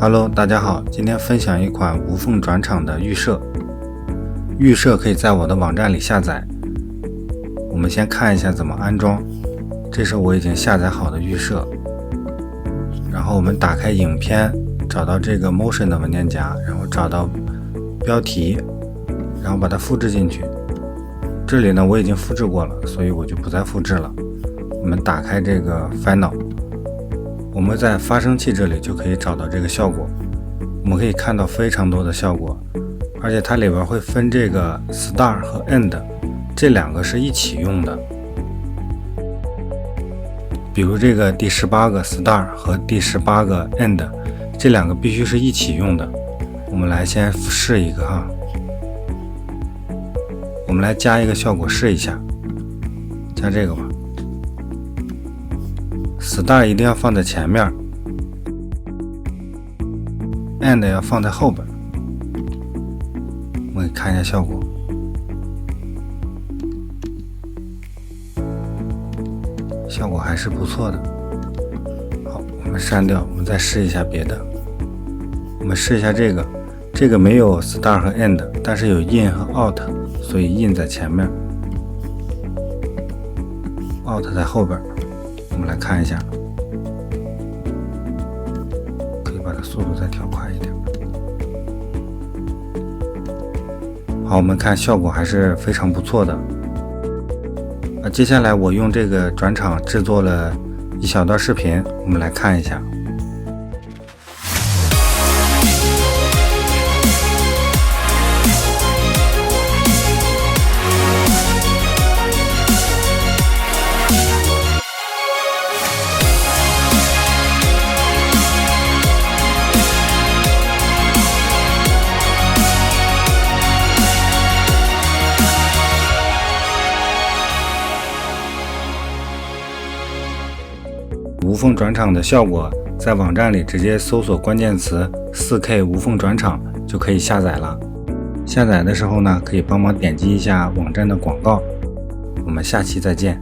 Hello， 大家好，今天分享一款无缝转场的预设。预设可以在我的网站里下载。我们先看一下怎么安装。这是我已经下载好的预设。然后我们打开影片，找到这个 Motion 的文件夹，然后找到标题，然后把它复制进去。这里呢我已经复制过了，所以我就不再复制了。我们打开这个 Final， 我们在发生器这里就可以找到这个效果。我们可以看到非常多的效果，而且它里边会分这个 Start 和 End， 这两个是一起用的。比如这个第18个 Start 和第18个 End， 这两个必须是一起用的。我们来先试一个哈，我们来加一个效果试一下，加这个吧。Start 一定要放在前面， End 要放在后边。我们看一下效果，效果还是不错的。好，我们删掉，我们再试一下别的。我们试一下这个，这个没有 Start 和 End， 但是有 In 和 Out， 所以 In 在前面， Out 在后边。我们来看一下，可以把它速度再调快一点。好，我们看效果还是非常不错的。接下来我用这个转场制作了一小段视频，我们来看一下。无缝转场的效果，在网站里直接搜索关键词 4K 无缝转场就可以下载了。下载的时候呢，可以帮忙点击一下网站的广告。我们下期再见。